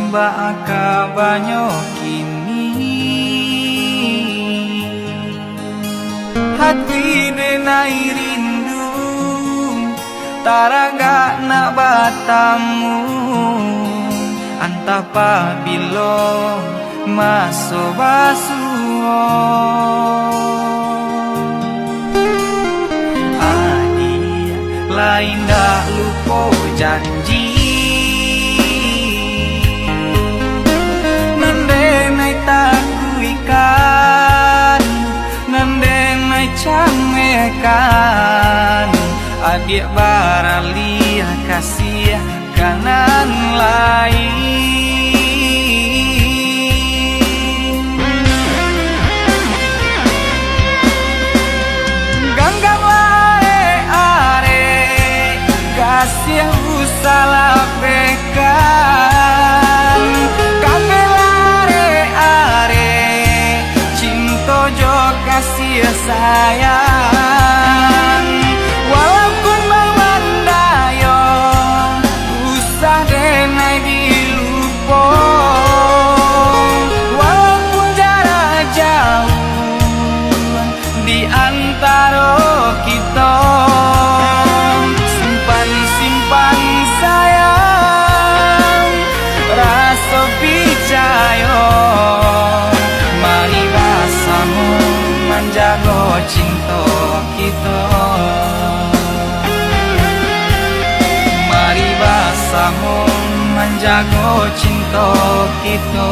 Baka banyo kini hati denai rindu taraga na batamu antapa bilo maso basuo adi lain dah lupo janji takuikan nandenai camekan adik barali kasih kanan lain ganggang lae are kasih usalah bekan kasih sayang walaupun memandayo usah denai dilupo walaupun jarak jauh di antara kita simpan sayang rasa picayo mari basamu menjaga cinta kita mari bersama menjaga cinta kita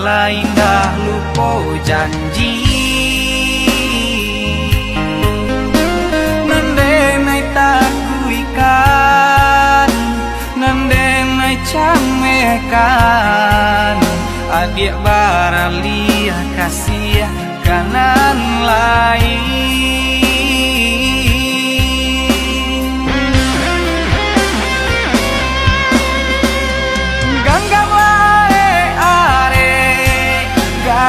lain dah lupa janji nandenai takuikan nandenai camekan adik barali kasih kanan lain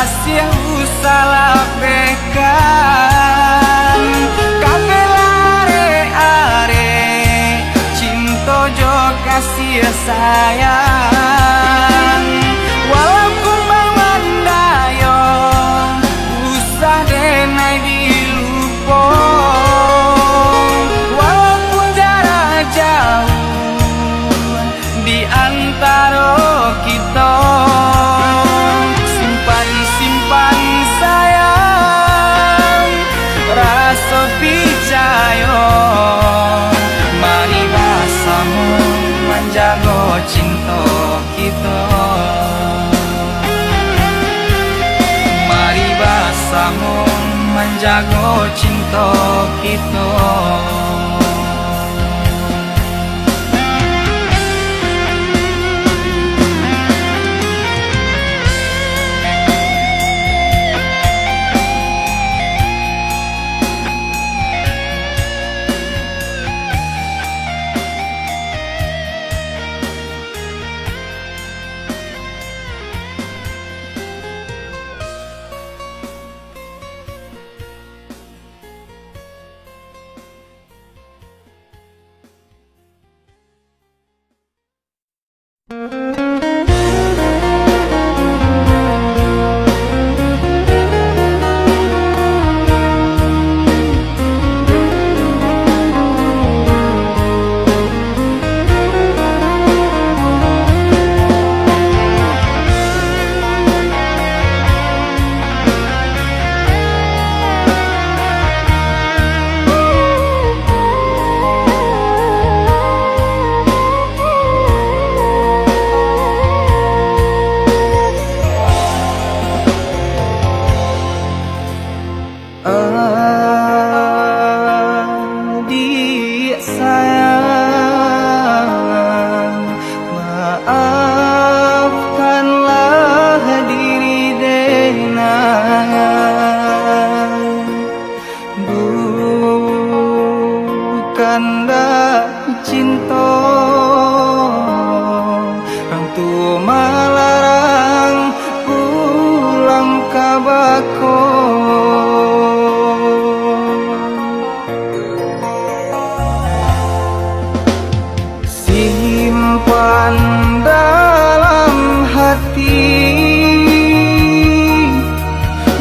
kasih usalah bekan kabe are cinta jo kasih sayang walaupun memandayo usah denai dilupo walaupun jarak jauh di antara kita simpan sayang rasa picayo mari bersama menjaga cinta kita mari bersama menjaga cinta kita ganda cinta. Orang tua melarang pulang ke Bako. Simpan dalam hati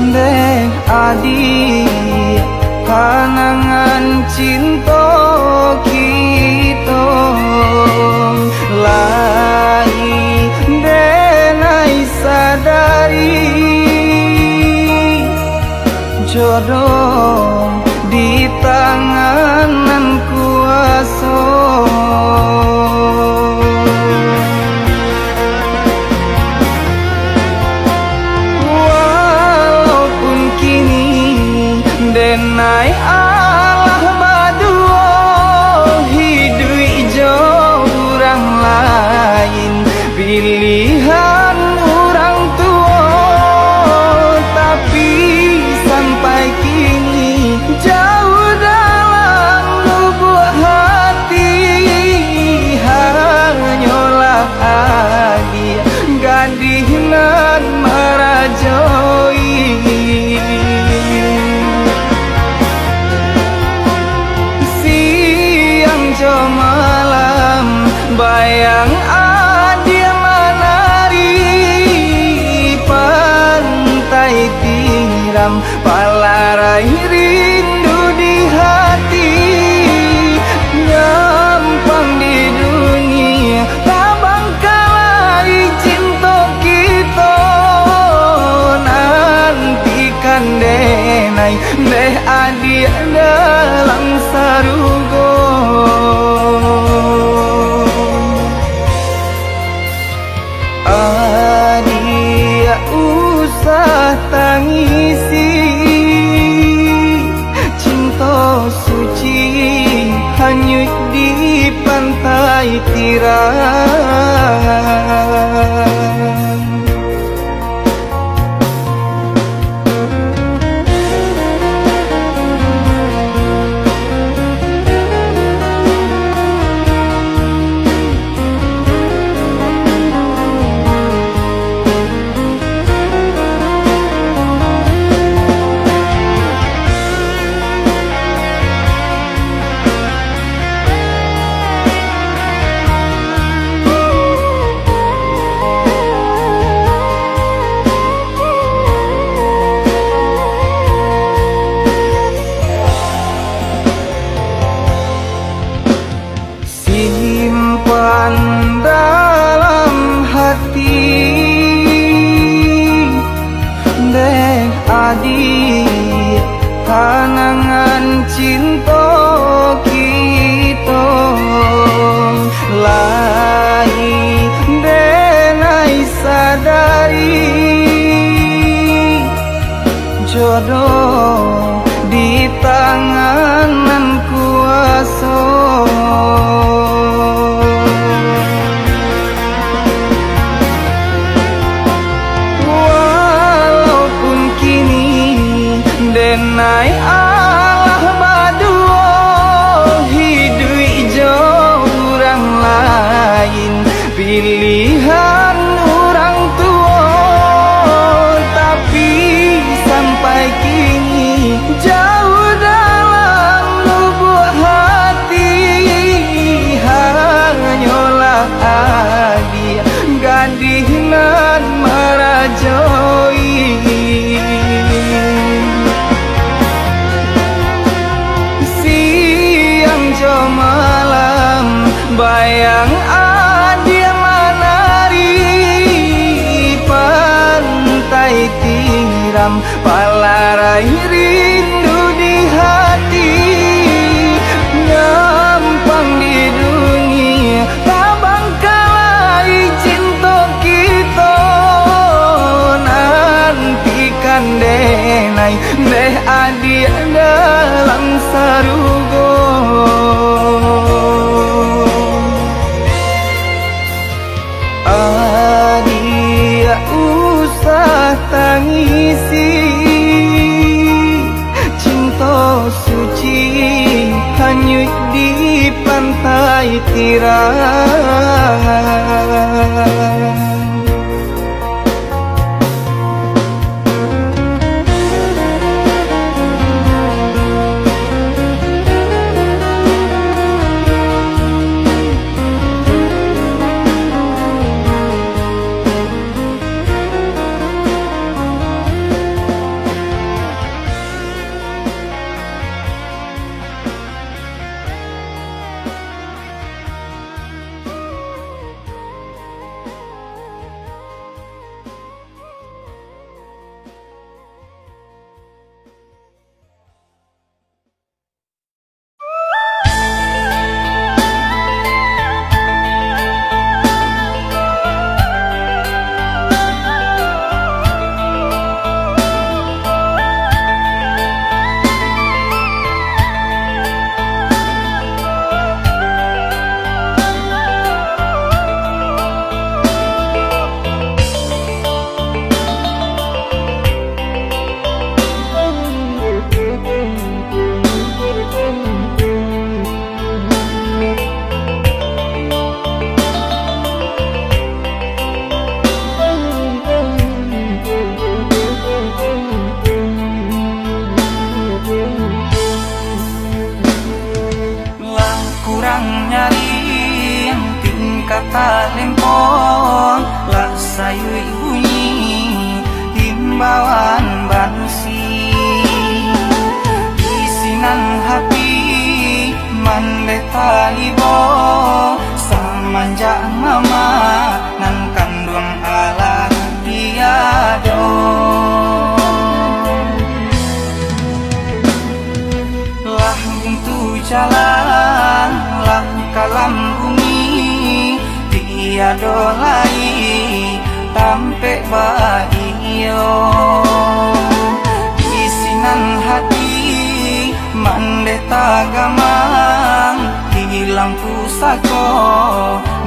deh adik panangan cinta kita lain denai sadari jodoh di tangan kuasa. Walaupun kini denai Allah badua hidup ijo orang lain pilihan orang tua, tapi sampai kini jauh dalam lubuk hati hanyalah dia gadis nan merajoi. Malam bayang dia menari pantai tiram palarai rindu di hati gampang di dunia tak bangkalai cinta kita nantikan denai deh adik dalam sarugo. Adia usah tangisi cinta suci hanyut di pantai tiram. Simpan dalam hati deh adik panangan cinta kita lain denai sadari jodoh di tangan kuasa. Walaupun kini denai Allah badua hidup ijo orang lain pilihan orang tua, tapi sampai kini jauh dalam lubuk hati hanyalah dia gadis nan merajoi. Siang jo malam bayang dia menari pantai tiram palarai rindu di hati gampang di dunia tak bangkalai cinta kita nantikan denai deh adik dalam sarugo. Adia usah tangisi Berteduh di pantai tirangan. Kata lempong lah sayu bunyi himbauan bansi isinan hati mandeta ibo samanja mama nan kandung ala tiado lah buntu jalan lah kalam bumi tiado lai tampe baio isinan hati mandeta gamang hilang pusako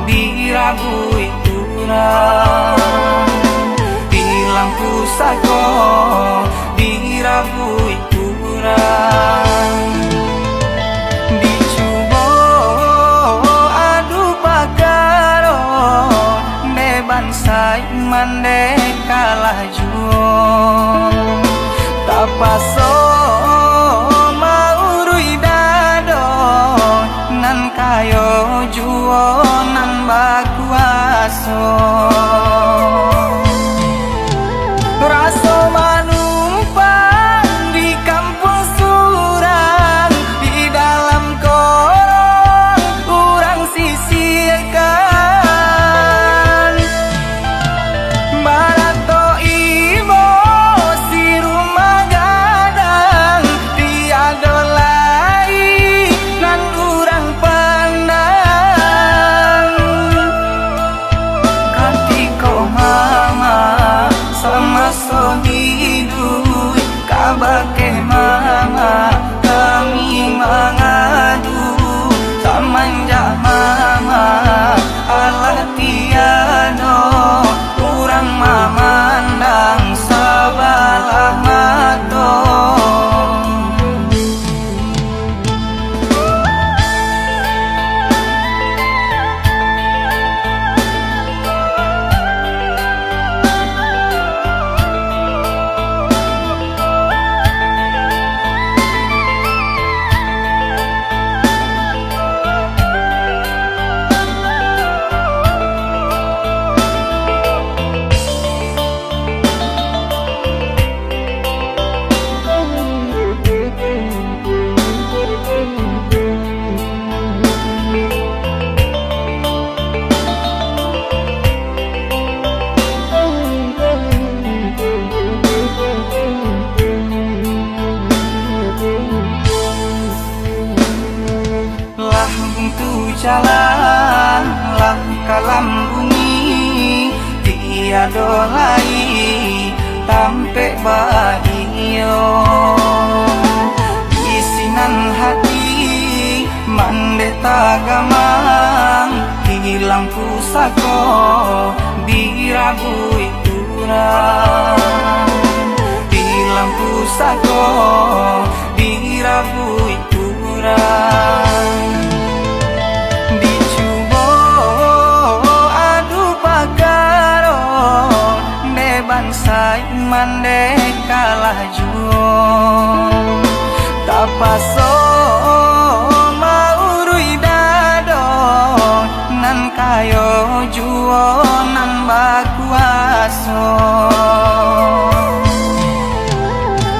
dirabui turang hilang pusako dirabui turang bansai mandeka lajuo tapaso maurui dado nan kayo juo nan bakuaso raso manumpang di kampung surang di dalam kolong urang sisirkan bake mama kami mengadu samanja mama Allah tiano kurang mamandang sabalah mato jalan lah kalam bumi tiado lai tampe baio isinan hati mandeta gamang hilang pusako dirabui turang hilang pusako dirabui turang urang dicubo adu pagaro deban sai mande kalah juo tapaso maurui dado nan kayo juo nan bakuaso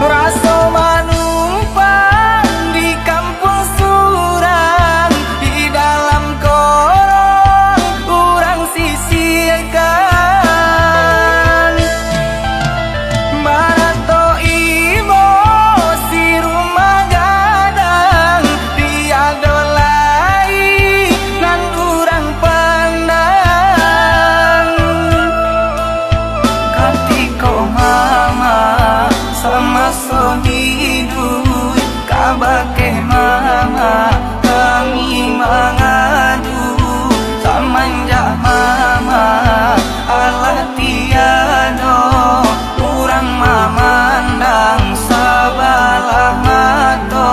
raso manumpang di kampung surang di dalam korong urang sisirkan barato ibo si rumah gadang tiada lain nan urang pandang katiko mama sama so hidup kabake mama kami mengadu samanja mama Allah tiado urang mamandang sabalah mato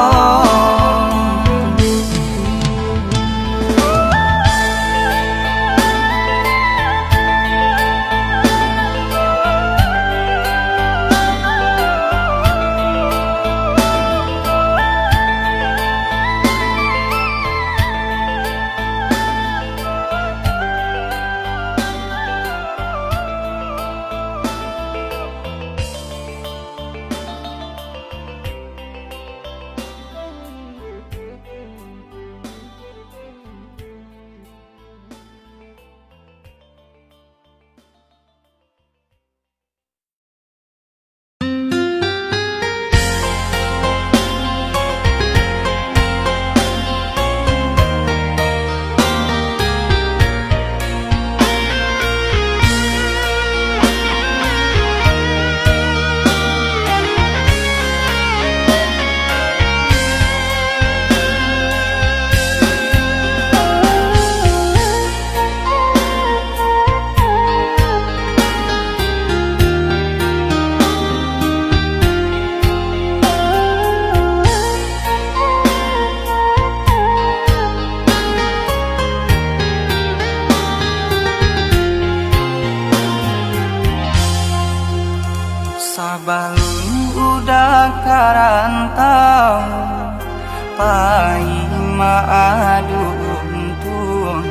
sabalun udah karantau pai maadu untung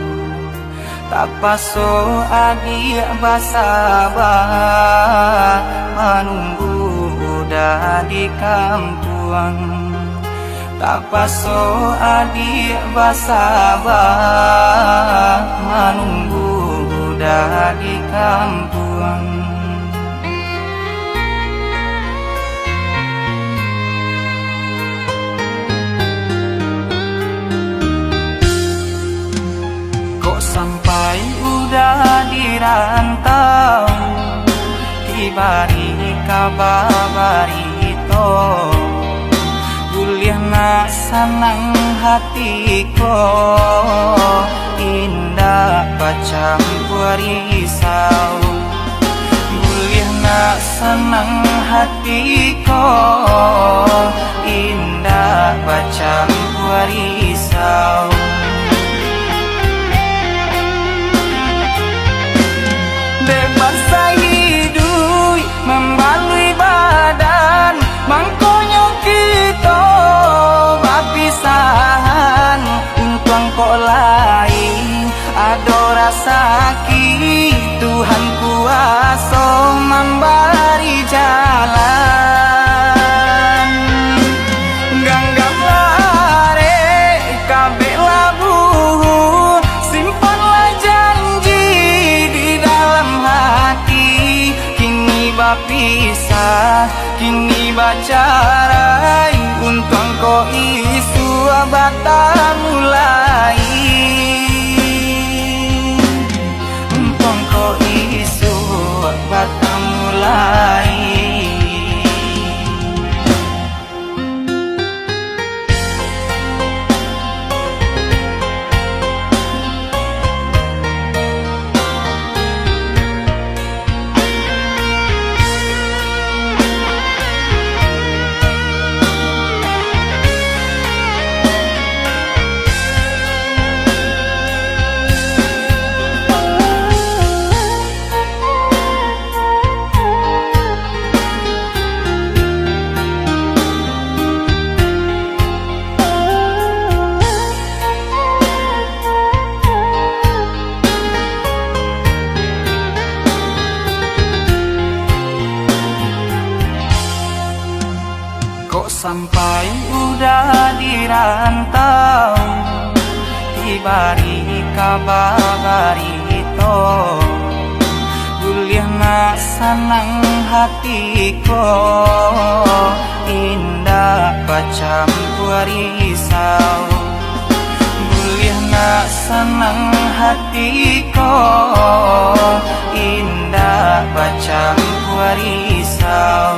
tak paso adi basabah menunggu udah di kampung tak paso adi basabah menunggu udah di kampung sampai udah dirantau dibari kabarito kuliah nak senang hatiko indah pacampur risau kuliah nak senang hatiko indah pacampur risau bebas hidup membalui badan mangkonyo kita bapisahan untung kok lain ada rasa ki Tuhan kuasa memberi jalan ganggam lare kabeh labu simpanlah janji di dalam hati kini bapisah kini bacarai untung kok isu abata mulai untung kok isu abata mulai bari kabarito Guliahna sanang hatiko indah pacampur risau Guliahna sanang hatiko indah pacampur risau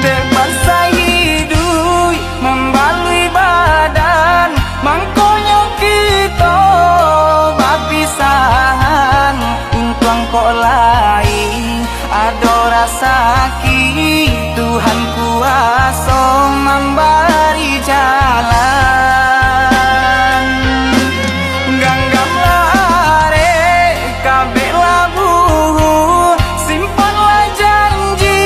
Bebas hidup membalui badan mangkonyo kita bapisahan untuang kok lain ado rasa ki Tuhan kuasa memberi jalan ganggam lare kabeh labu simpanlah janji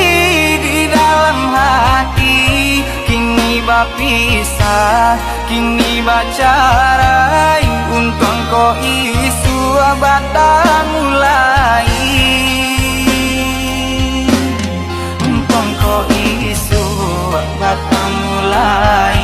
di dalam hati kini bapisah kini bacarai untuk engkau isu abad mulai untuk engkau isu abad mulai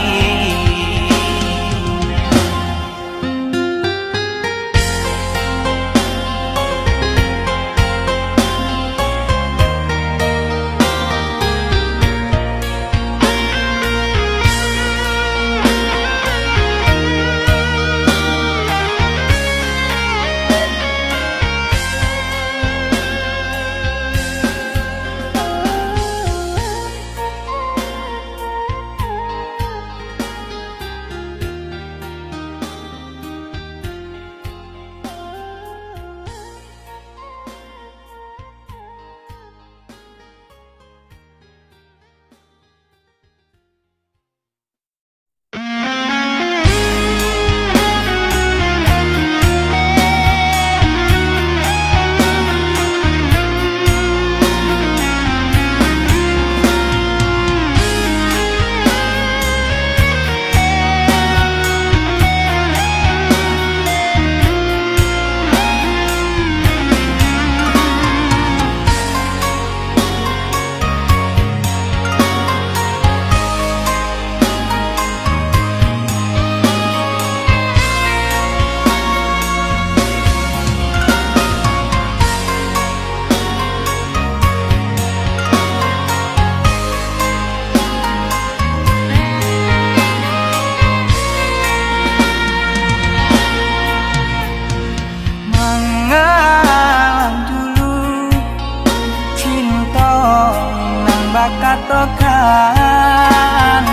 katokan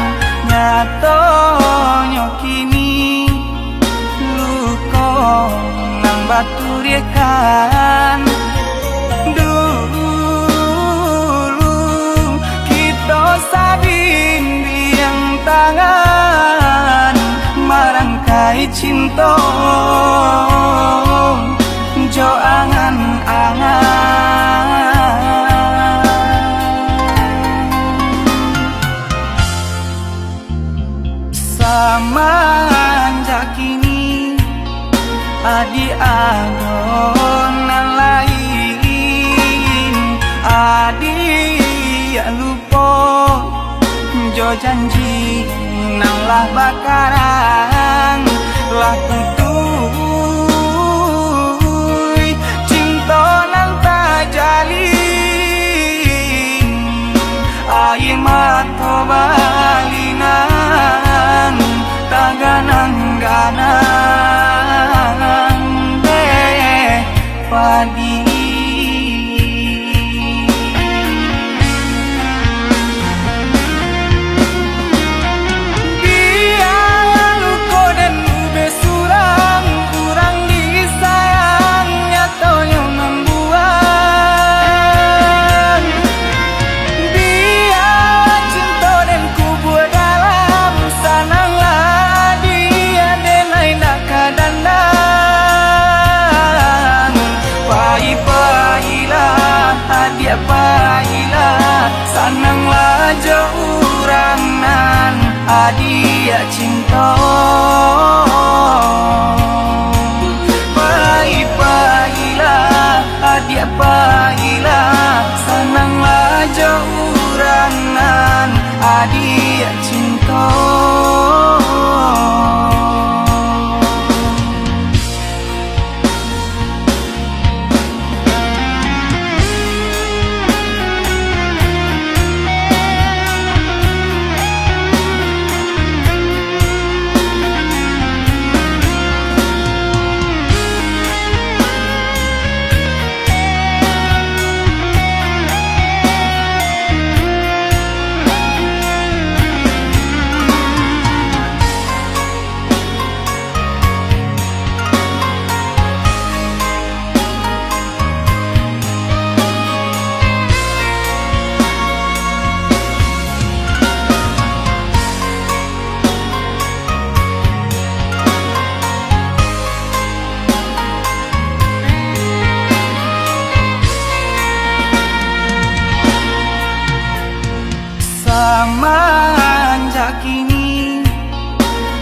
nyato nyokini luko nang batu riekan dulu kita sabin biang tangan marangkai cinta jo angan-angan Semenjak kini adi adonan lain adi ya lupa jo janji nang lah bakaran lah tutui cinta nang tak jalin air mata balinan taganang-ganang deh padi biar luko dan ube surang kurang disayang nyatonya membuang biar cinta dan kubur dalam sananglah dia denai nak kadandang pai-pailah hadiah pailah sananglah jaurangan adia cinta pai-pailah hadiah pailah sananglah jaurangan adia cinta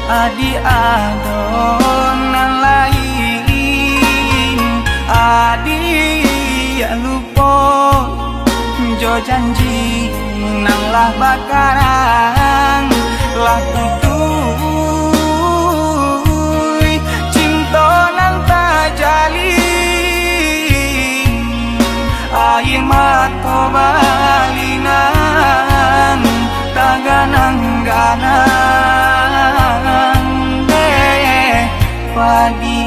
adi adonan lain, adi ya lupa jo janji nang lah bakaran lah tutui cinta nang tak jalin air mata balinan taganang-ganang deh padi.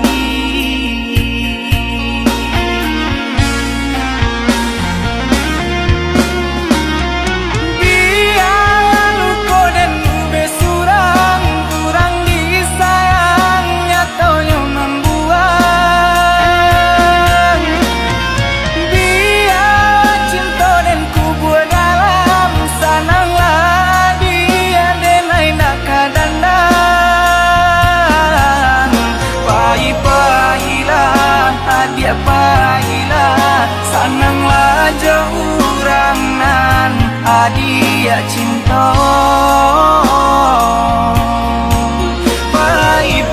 Pailah sananglah jauh nan adia cinta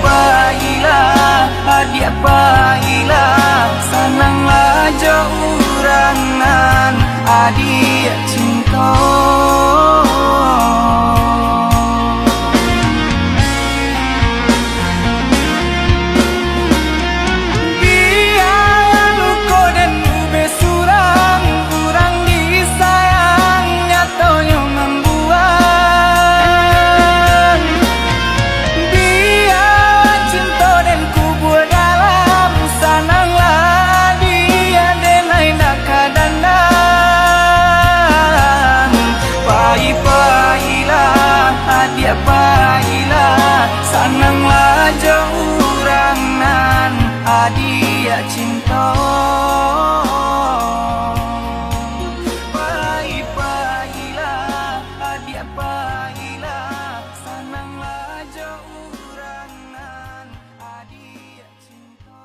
pailah adia pailah sananglah jauh nan adia cinta. Pailah sananglah jauh nan adia cinta pailah adia pailah sananglah jauh nan adia cinta.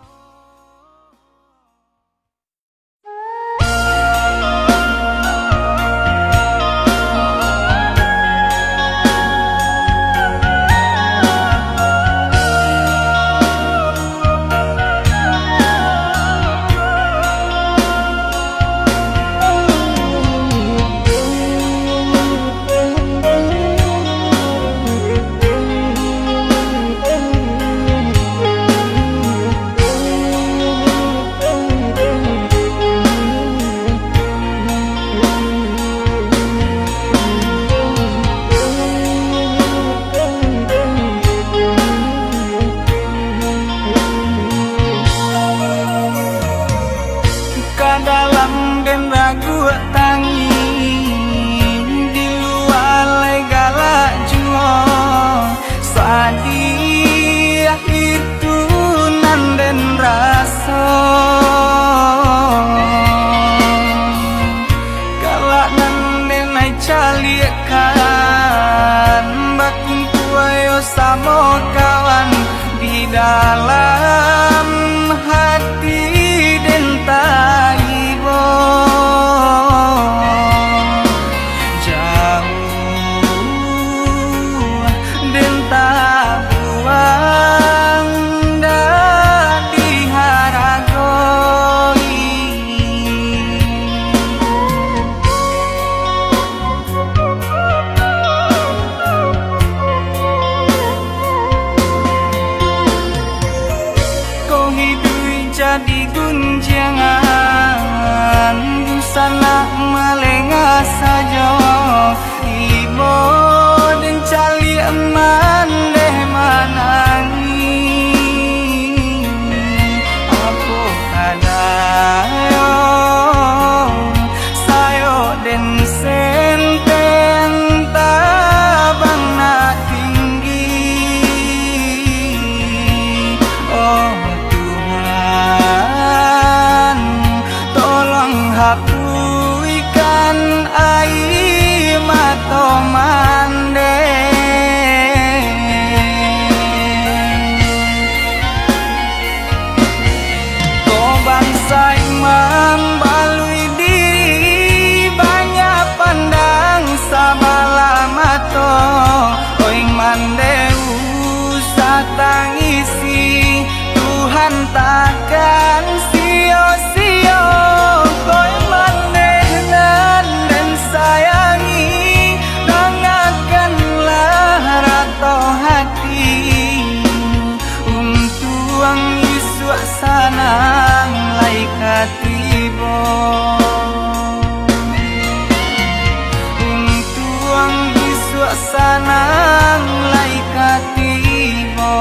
sanang lai katibo.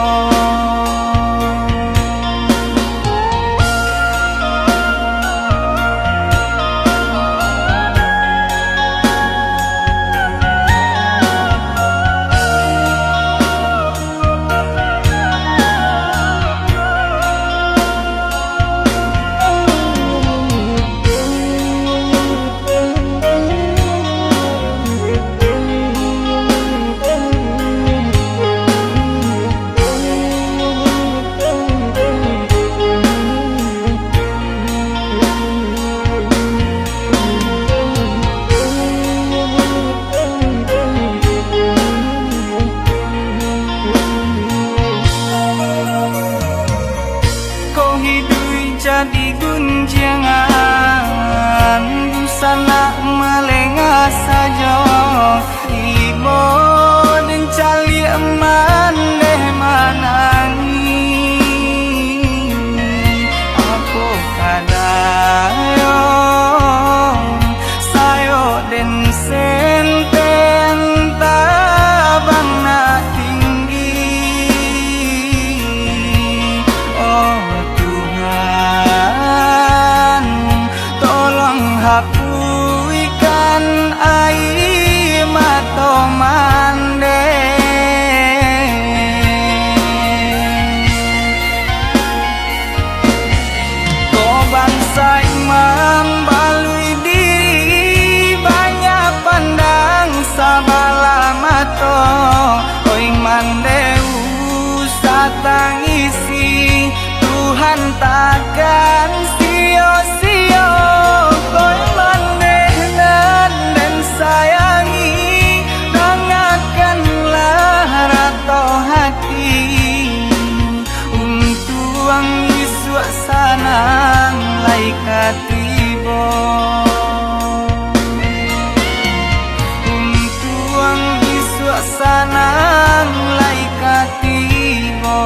Jadi gunjangan busana melengah saja ibo dan cali eman deh manangi aku kadayo sayo den senten tabang na tinggi oh hapuikan ai mato mande ko bangsa imam balui diri banyak pandang sabala mato oi mandeu satangisi Tuhan takkan sia-sia koi manehnan dan sayangi dengarkanlah rato hati untuk isuk sanang lai katibo untuk isuk sanang lai katibo.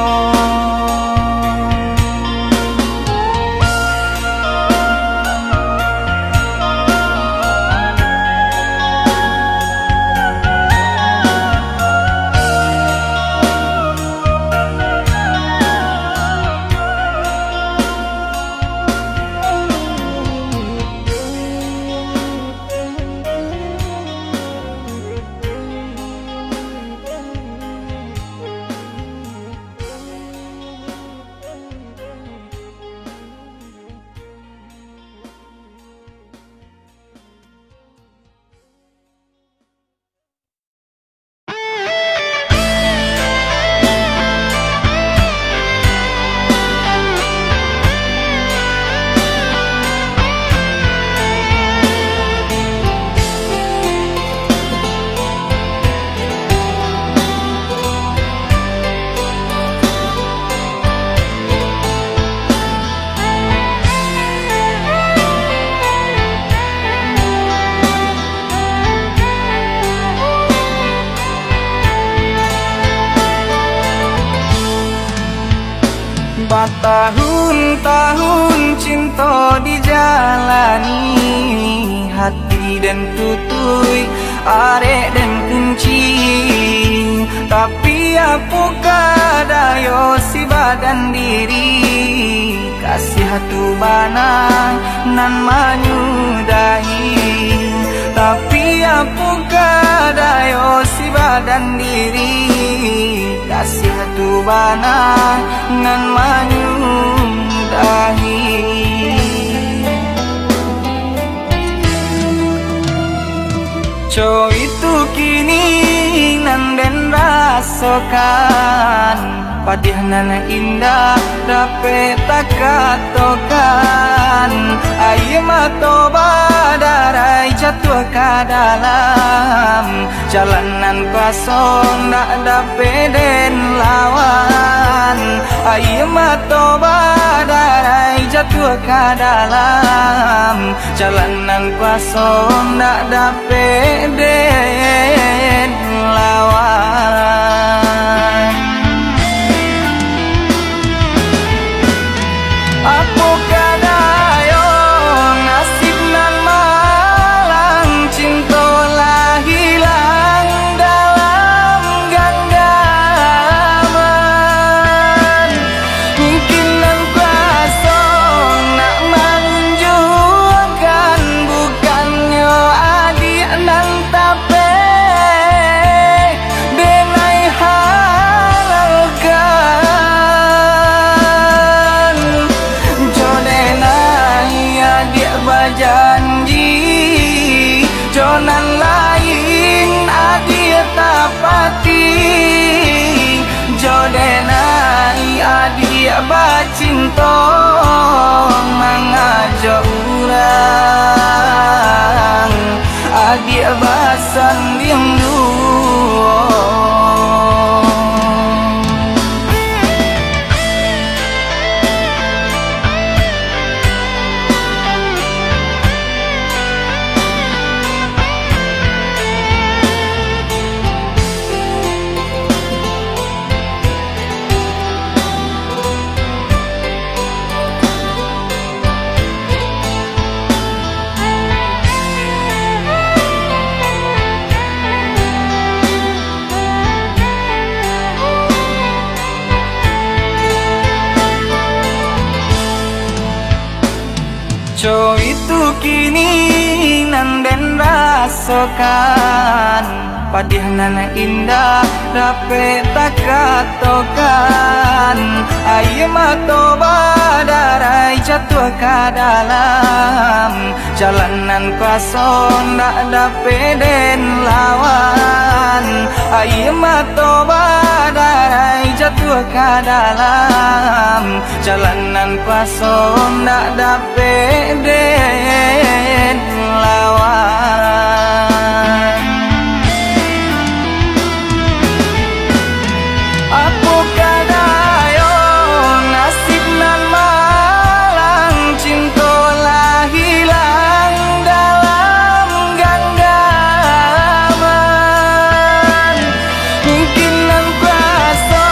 Tahun-tahun cinta dijalani hati dan tutui arek dan kencing tapi apa kadayo si badan diri kasih hatu bana nan menyudahi tapi apa kadayo si badan diri kasih hatu bana nan menyudahi co itu kini nan den rasakan padih nan indah dapat tak katakan ayo mato badarai jatuh ke dalam jalanan kosong tak dapat den lawan ayo mato badarai jatuh ke dalam jalanan kosong tak dapat den lawan. Aku kadayo nasib nan malang cinta lah hilang dalam tapati jodenai adi bacinto mangajo urang adi basan rindu. Jo itu kini nanden rasokan padihna indah dape takatokan ayo mato badarai jatuh ke dalam jalanan kosong tak dape den lawan ayo mato badarai jatuh ke dalam jalanan kosong tak dape den lawan. Aku kadayo nasib nan malang cintolah hilang dalam genggaman mungkin nan kuasa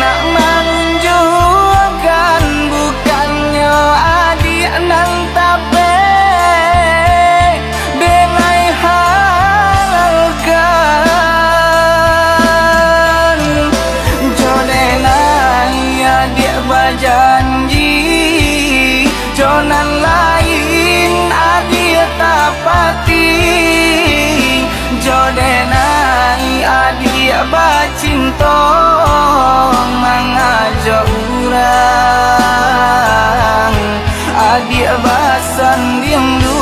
nak menunjukkan bukannya adik nan tape benai halalkan jodenai adik berjanji jonan lain adik tapati jodenai adik bacinto mangajo urang adik basan rindu.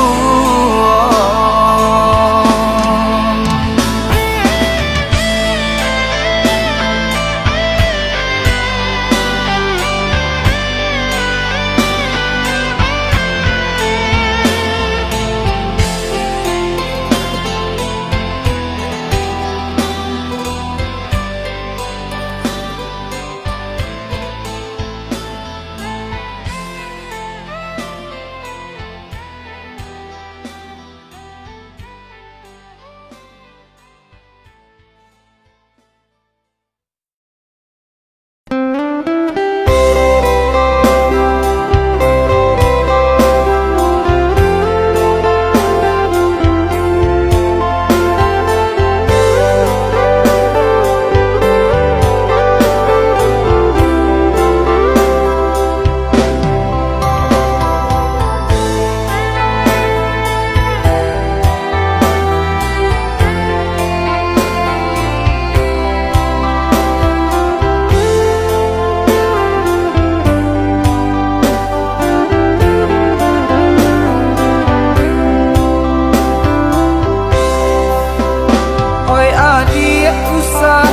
Usah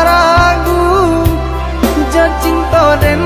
ragu, jatuh cinta dan